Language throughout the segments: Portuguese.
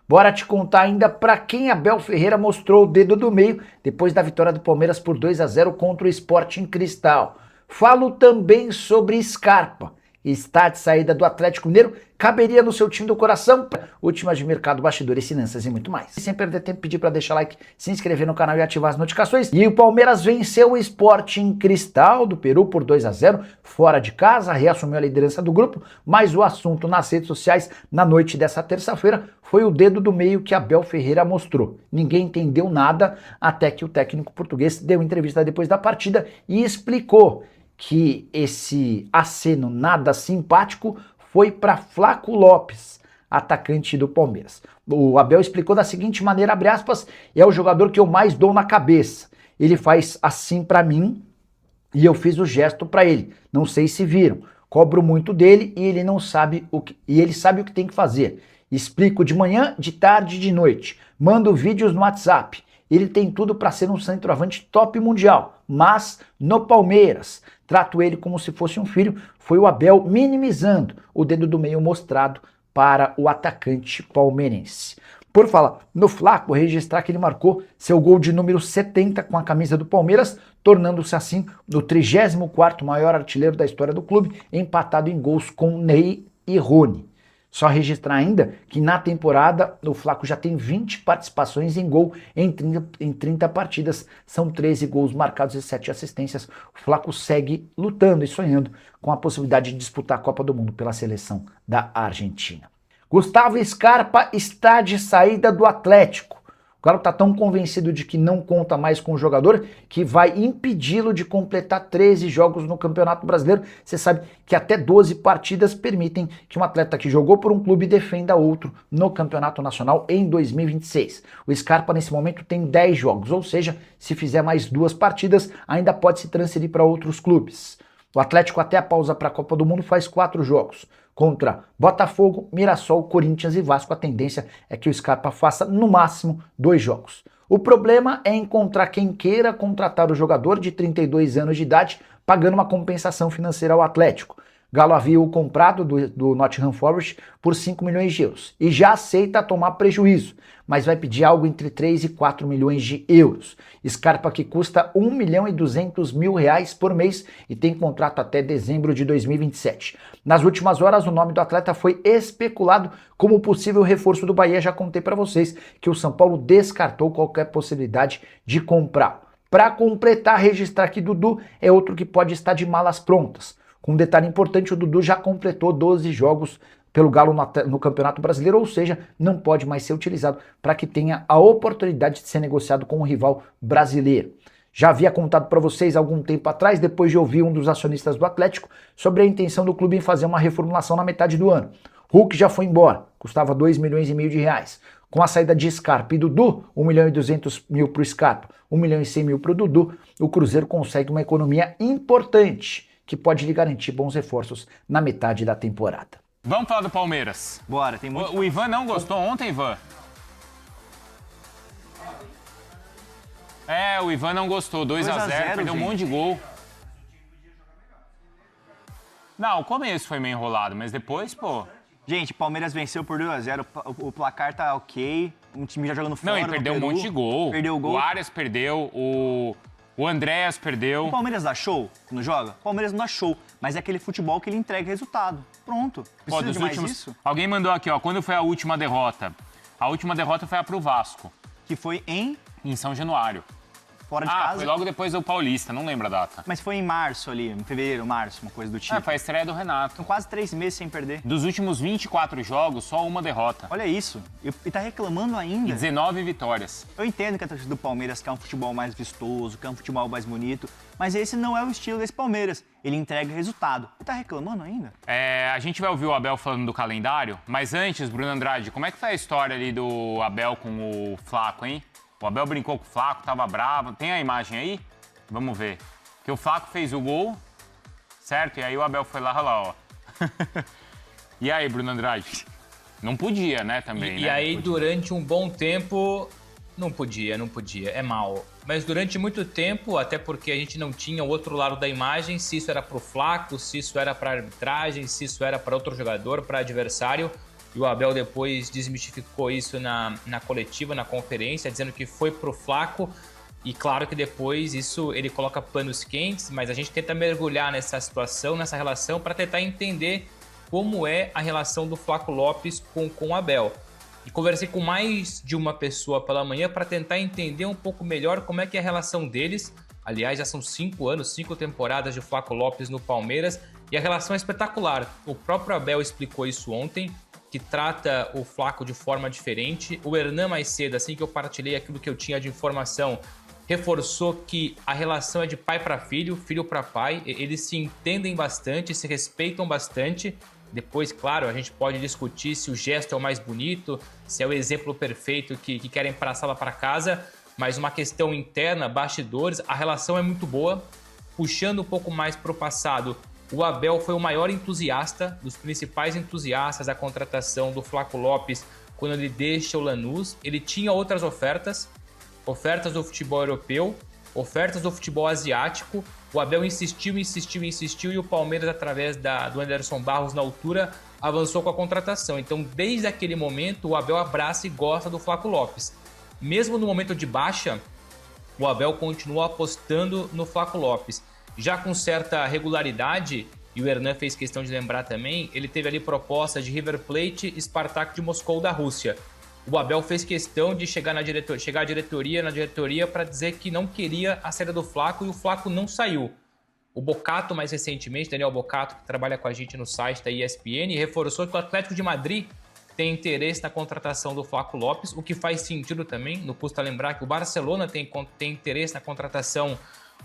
Bora te contar ainda para quem Abel Ferreira mostrou o dedo do meio depois da vitória do Palmeiras por 2-0 contra o Sporting Cristal. Falo também sobre Scarpa. Está de saída do Atlético Mineiro, caberia no seu time do coração? Últimas de mercado, bastidores, finanças e muito mais. Sem perder tempo, pedir para deixar like, se inscrever no canal e ativar as notificações. E o Palmeiras venceu o Sporting Cristal do Peru por 2-0, fora de casa, reassumiu a liderança do grupo, mas o assunto nas redes sociais na noite dessa terça-feira foi o dedo do meio que Abel Ferreira mostrou. Ninguém entendeu nada até que o técnico português deu entrevista depois da partida e explicou que esse aceno nada simpático foi para Flaco Lopes, atacante do Palmeiras. O Abel explicou da seguinte maneira, abre aspas, é o jogador que eu mais dou na cabeça. Ele faz assim para mim e eu fiz o gesto para ele. Não sei se viram. Cobro muito dele e ele não sabe ele sabe o que tem que fazer. Explico de manhã, de tarde e de noite. Mando vídeos no WhatsApp. Ele tem tudo para ser um centroavante top mundial, mas no Palmeiras, trato ele como se fosse um filho, foi o Abel minimizando o dedo do meio mostrado para o atacante palmeirense. Por falar no Flaco, registrar que ele marcou seu gol de número 70 com a camisa do Palmeiras, tornando-se assim o 34º maior artilheiro da história do clube, empatado em gols com Ney e Rony. Só registrar ainda que na temporada o Flaco já tem 20 participações em gol em 30 partidas. São 13 gols marcados e 7 assistências. O Flaco segue lutando e sonhando com a possibilidade de disputar a Copa do Mundo pela seleção da Argentina. Gustavo Scarpa está de saída do Atlético. O Galo está tão convencido de que não conta mais com o jogador que vai impedi-lo de completar 13 jogos no Campeonato Brasileiro. Você sabe que até 12 partidas permitem que um atleta que jogou por um clube defenda outro no Campeonato Nacional em 2026. O Scarpa nesse momento tem 10 jogos, ou seja, se fizer mais 2 partidas, ainda pode se transferir para outros clubes. O Atlético até a pausa para a Copa do Mundo faz 4 jogos. Contra Botafogo, Mirassol, Corinthians e Vasco, a tendência é que o Scarpa faça no máximo 2 jogos. O problema é encontrar quem queira contratar o jogador de 32 anos de idade, pagando uma compensação financeira ao Atlético. Galo havia o comprado do Nottingham Forest por 5 milhões de euros e já aceita tomar prejuízo, mas vai pedir algo entre 3 e 4 milhões de euros. Scarpa que custa 1.200.000 reais por mês e tem contrato até dezembro de 2027. Nas últimas horas, o nome do atleta foi especulado como possível reforço do Bahia. Já contei para vocês que o São Paulo descartou qualquer possibilidade de comprá-lo. Para completar, registrar que Dudu é outro que pode estar de malas prontas. Com um detalhe importante, o Dudu já completou 12 jogos pelo Galo no Campeonato Brasileiro, ou seja, não pode mais ser utilizado para que tenha a oportunidade de ser negociado com um rival brasileiro. Já havia contado para vocês algum tempo atrás, depois de ouvir um dos acionistas do Atlético, sobre a intenção do clube em fazer uma reformulação na metade do ano. Hulk já foi embora, custava 2,5 milhões de reais. Com a saída de Scarpa e Dudu, 1.200.000 para o Scarpa, 1.100.000 para o Dudu, o Cruzeiro consegue uma economia importante, que pode lhe garantir bons reforços na metade da temporada. Vamos falar do Palmeiras. Bora, tem muito. O Ivan não gostou ontem, Ivan? O Ivan não gostou. 2-0, perdeu um monte de gol. Não, o começo foi meio enrolado, mas depois, pô... Gente, Palmeiras venceu por 2-0, o placar tá ok, um time já jogando fora. Não, e perdeu um monte de gol. Perdeu o gol. O Arias perdeu, o Andréas perdeu. O Palmeiras dá show quando joga? O Palmeiras não dá show, mas é aquele futebol que ele entrega resultado. Pronto. Precisa de mais isso? Alguém mandou aqui, ó, quando foi a última derrota? A última derrota foi a pro Vasco. Que foi em São Januário. Fora de casa? Foi logo depois do Paulista, não lembro a data. Mas foi em março ali, em fevereiro, março, uma coisa do tipo. Foi a estreia do Renato. São quase 3 meses sem perder. Dos últimos 24 jogos, só uma derrota. Olha isso. E tá reclamando ainda. E 19 vitórias. Eu entendo que a torcida do Palmeiras quer um futebol mais vistoso, quer um futebol mais bonito, mas esse não é o estilo desse Palmeiras. Ele entrega resultado. E tá reclamando ainda? A gente vai ouvir o Abel falando do calendário, mas antes, Bruno Andrade, como é que foi a história ali do Abel com o Flaco, hein? O Abel brincou com o Flaco, tava bravo. Tem a imagem aí? Vamos ver. Que o Flaco fez o gol, certo? E aí o Abel foi lá, olha lá, ó. E aí, Bruno Andrade? Não podia, né, também, E aí, durante um bom tempo, não podia, é mal. Mas durante muito tempo, até porque a gente não tinha o outro lado da imagem, se isso era pro Flaco, se isso era pra arbitragem, se isso era para outro jogador, para adversário, E o Abel depois desmistificou isso na coletiva, na conferência, dizendo que foi pro Flaco. E claro que depois isso ele coloca panos quentes, mas a gente tenta mergulhar nessa situação, nessa relação, para tentar entender como é a relação do Flaco Lopes com o Abel. E conversei com mais de uma pessoa pela manhã para tentar entender um pouco melhor como é que é a relação deles. Aliás, já são 5 anos, 5 temporadas de Flaco Lopes no Palmeiras e a relação é espetacular. O próprio Abel explicou isso ontem, que trata o Flaco de forma diferente. O Hernan mais cedo, assim que eu partilhei aquilo que eu tinha de informação, reforçou que a relação é de pai para filho, filho para pai. Eles se entendem bastante, se respeitam bastante. Depois, claro, a gente pode discutir se o gesto é o mais bonito, se é o exemplo perfeito que querem passar para casa, mas uma questão interna, bastidores, a relação é muito boa. Puxando um pouco mais para o passado, o Abel foi o maior entusiasta, dos principais entusiastas da contratação do Flaco Lopes quando ele deixa o Lanús. Ele tinha outras ofertas do futebol europeu, ofertas do futebol asiático. O Abel insistiu e o Palmeiras, através do Anderson Barros na altura, avançou com a contratação. Então, desde aquele momento, o Abel abraça e gosta do Flaco Lopes. Mesmo no momento de baixa, o Abel continua apostando no Flaco Lopes. Já com certa regularidade, e o Hernan fez questão de lembrar também, ele teve ali proposta de River Plate e Spartak de Moscou da Rússia. O Abel fez questão de chegar à diretoria para dizer que não queria a saída do Flaco e o Flaco não saiu. O Bocato, mais recentemente, Daniel Bocato, que trabalha com a gente no site da ESPN, reforçou que o Atlético de Madrid tem interesse na contratação do Flaco Lopes, o que faz sentido também. Não custa lembrar que o Barcelona tem interesse na contratação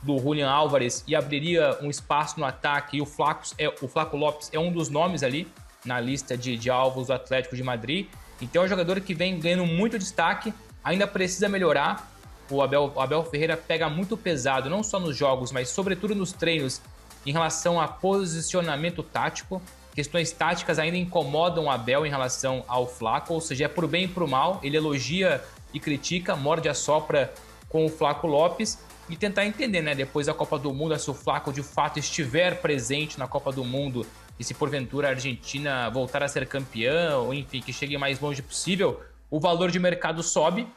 do Julián Álvares e abriria um espaço no ataque, e o Flaco Lopes é um dos nomes ali na lista de alvos do Atlético de Madrid. Então é um jogador que vem ganhando muito destaque, ainda precisa melhorar. O Abel Ferreira pega muito pesado, não só nos jogos, mas sobretudo nos treinos, em relação a posicionamento tático. Questões táticas ainda incomodam o Abel em relação ao Flaco, ou seja, é pro bem e pro mal. Ele elogia e critica, morde a sopra com o Flaco Lopes e tentar entender, né, depois da Copa do Mundo, se o Flaco de fato estiver presente na Copa do Mundo e se porventura a Argentina voltar a ser campeã, ou enfim, que chegue mais longe possível, o valor de mercado sobe.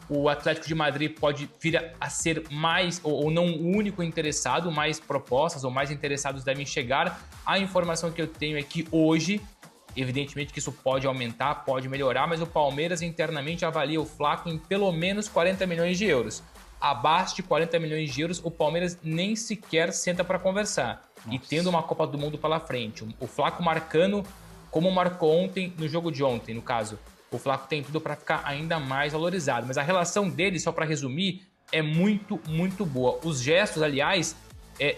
O Atlético de Madrid pode vir a ser mais, ou não o único interessado, mais propostas ou mais interessados devem chegar. A informação que eu tenho é que hoje, evidentemente que isso pode aumentar, pode melhorar, mas o Palmeiras internamente avalia o Flaco em pelo menos 40 milhões de euros. Abaixo de 40 milhões de euros, o Palmeiras nem sequer senta para conversar. Nossa. E tendo uma Copa do Mundo pela frente, o Flaco marcando como marcou ontem, no jogo de ontem, no caso, o Flaco tem tudo para ficar ainda mais valorizado. Mas a relação deles, só para resumir, é muito, muito boa. Os gestos, aliás,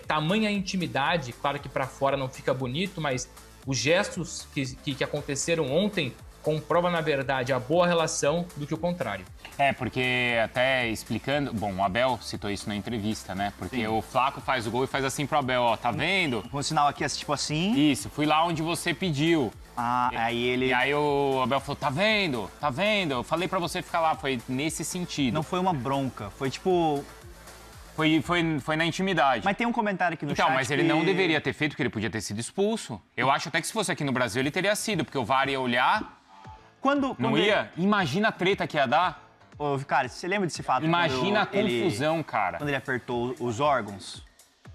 tamanha intimidade, claro que para fora não fica bonito, mas os gestos que aconteceram ontem comprova, na verdade, a boa relação do que o contrário. Porque até explicando... Bom, o Abel citou isso na entrevista, né? Porque Sim. O Flaco faz o gol e faz assim pro Abel, ó, tá vendo? Um sinal aqui, tipo assim... Isso, fui lá onde você pediu. Aí ele... E aí o Abel falou, tá vendo? Tá vendo? Eu falei pra você ficar lá, foi nesse sentido. Não foi uma bronca, foi tipo... Foi na intimidade. Mas tem um comentário aqui no chat mas ele não deveria ter feito, porque ele podia ter sido expulso. Eu acho até que se fosse aqui no Brasil ele teria sido, porque o VAR ia olhar... Não ia? Imagina a treta que ia dar. Ô, Vicari, você lembra desse fato? Imagina a confusão, cara. Quando ele apertou os órgãos?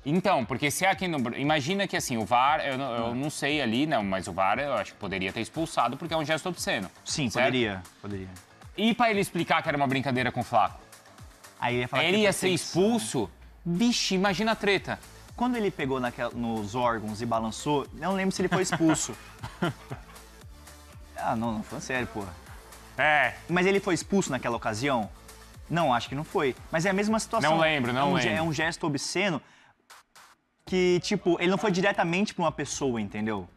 Então, porque se é aqui no... Imagina que, assim, o VAR, eu não sei ali, não, mas o VAR eu acho que poderia ter expulsado porque é um gesto obsceno. Sim, certo? Poderia. E pra ele explicar que era uma brincadeira com o Flaco? Aí ele ia falar ele ia ser expulso? Vixe, imagina a treta. Quando ele pegou nos órgãos e balançou, não lembro se ele foi expulso. Não, foi sério, porra. Mas ele foi expulso naquela ocasião? Não, acho que não foi. Mas é a mesma situação. Não lembro. É um gesto obsceno que, tipo, ele não foi diretamente pra uma pessoa, entendeu?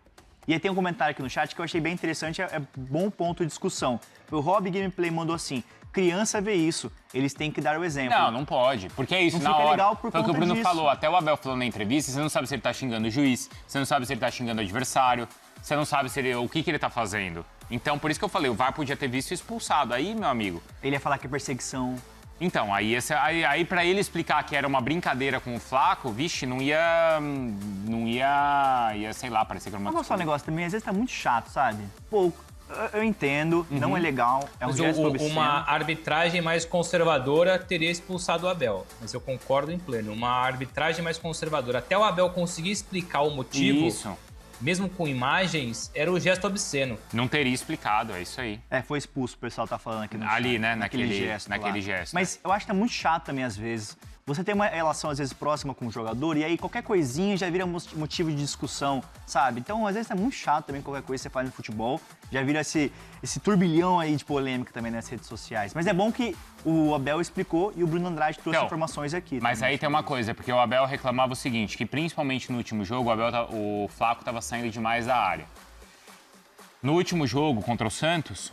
E aí tem um comentário aqui no chat que eu achei bem interessante, é bom ponto de discussão. O Rob Gameplay mandou assim, criança vê isso, eles têm que dar o exemplo. Não pode, porque é isso, não na hora. Legal por foi o que o Bruno disso. falou, até o Abel falou na entrevista, você não sabe se ele tá xingando o juiz, você não sabe se ele tá xingando o adversário, você não sabe o que ele tá fazendo. Então, por isso que eu falei, o VAR podia ter visto expulsado. Aí, meu amigo... Ele ia falar que é perseguição. Então, aí pra ele explicar que era uma brincadeira com o Flaco, vixe, ia, sei lá, parecer que era uma... Vamos falar um negócio também, às vezes tá muito chato, sabe? Pô, Eu entendo, não é legal, é um Mas gesto obsceno. uma arbitragem mais conservadora teria expulsado o Abel. Mas eu concordo em pleno. Uma arbitragem mais conservadora, até o Abel conseguir explicar o motivo, Isso. mesmo com imagens, era o gesto obsceno. Não teria explicado, é isso aí. Foi expulso, o pessoal tá falando aqui no Ali, chat, né, naquele lá. gesto. Mas eu acho que tá muito chato também, às vezes. Você tem uma relação, às vezes, próxima com o jogador, e aí qualquer coisinha já vira motivo de discussão, sabe? Então, às vezes, é muito chato também qualquer coisa que você faz no futebol. Já vira esse turbilhão aí de polêmica também nas redes sociais. Mas é bom que o Abel explicou e o Bruno Andrade trouxe Então, informações aqui. Mas também. aí tem uma coisa, porque o Abel reclamava o seguinte, que principalmente no último jogo, o Flaco estava saindo demais da área. No último jogo contra o Santos,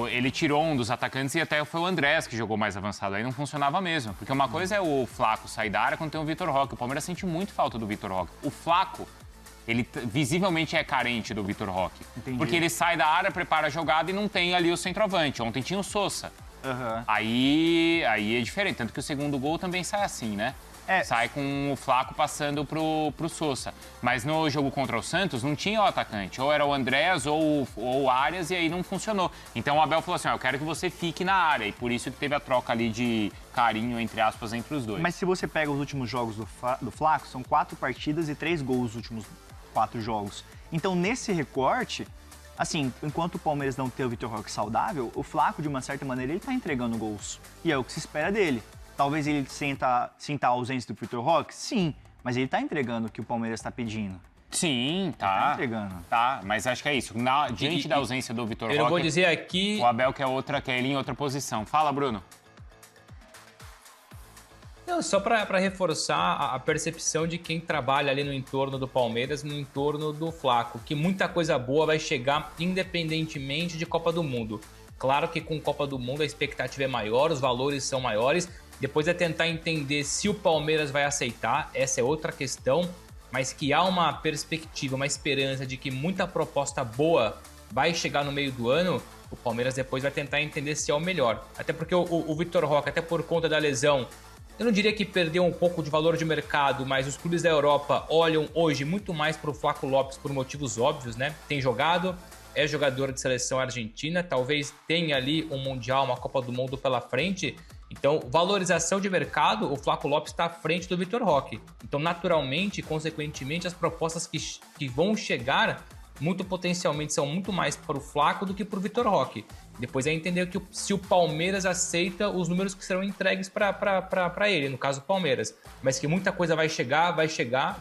ele tirou um dos atacantes e até foi o Andrés que jogou mais avançado. Aí não funcionava mesmo. Porque uma coisa é o Flaco sair da área quando tem o Vitor Roque. O Palmeiras sente muito falta do Vitor Roque. O Flaco, ele visivelmente é carente do Vitor Roque. Entendi. Porque ele sai da área, prepara a jogada e não tem ali o centroavante. Ontem tinha o Sousa. Aham. Aí é diferente. Tanto que o segundo gol também sai assim, né? Sai com o Flaco passando pro Sousa. Mas no jogo contra o Santos não tinha o atacante. Ou era o Andrés ou o Arias e aí não funcionou. Então o Abel falou assim, eu quero que você fique na área. E por isso que teve a troca ali de carinho, entre aspas, entre os dois. Mas se você pega os últimos jogos do Flaco, são 4 partidas e 3 gols nos últimos 4 jogos. Então, nesse recorte, assim, enquanto o Palmeiras não tem o Vitor Roque saudável, o Flaco, de uma certa maneira, ele tá entregando gols. E é o que se espera dele. Talvez ele sinta a ausência do Vitor Roque? Sim, mas ele tá entregando o que o Palmeiras tá pedindo. Sim, Tá tá. entregando. Tá, mas acho que é isso. Diante da ausência do Vitor Roque, Eu vou dizer aqui... o Abel quer ele em outra posição. Fala, Bruno. Não, só para reforçar a percepção de quem trabalha ali no entorno do Palmeiras, no entorno do Flaco, que muita coisa boa vai chegar independentemente de Copa do Mundo. Claro que com Copa do Mundo a expectativa é maior, os valores são maiores, depois é tentar entender se o Palmeiras vai aceitar, essa é outra questão, mas que há uma perspectiva, uma esperança de que muita proposta boa vai chegar no meio do ano, o Palmeiras depois vai tentar entender se é o melhor. Até porque o Vitor Roque, até por conta da lesão, eu não diria que perdeu um pouco de valor de mercado, mas os clubes da Europa olham hoje muito mais para o Flaco Lopes por motivos óbvios, né? Tem jogado, é jogador de seleção argentina, talvez tenha ali um Mundial, uma Copa do Mundo pela frente. Então, valorização de mercado, o Flaco Lopes está à frente do Vitor Roque. Então, naturalmente, consequentemente, as propostas que vão chegar, muito potencialmente, são muito mais para o Flaco do que para o Vitor Roque. Depois é entender que se o Palmeiras aceita os números que serão entregues para ele, no caso o Palmeiras. Mas que muita coisa vai chegar.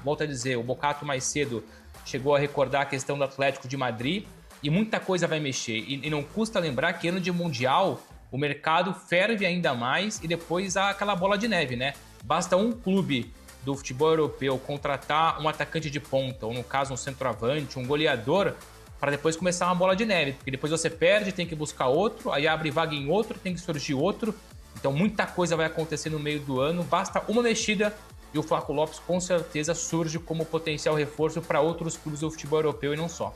Volto a dizer, o Bocato mais cedo chegou a recordar a questão do Atlético de Madrid e muita coisa vai mexer. E não custa lembrar que ano de Mundial o mercado ferve ainda mais e depois há aquela bola de neve, né? Basta um clube do futebol europeu contratar um atacante de ponta, ou no caso um centroavante, um goleador, para depois começar uma bola de neve, porque depois você perde, tem que buscar outro, aí abre vaga em outro, tem que surgir outro. Então muita coisa vai acontecer no meio do ano, basta uma mexida e o Flaco Lopes com certeza surge como potencial reforço para outros clubes do futebol europeu e não só.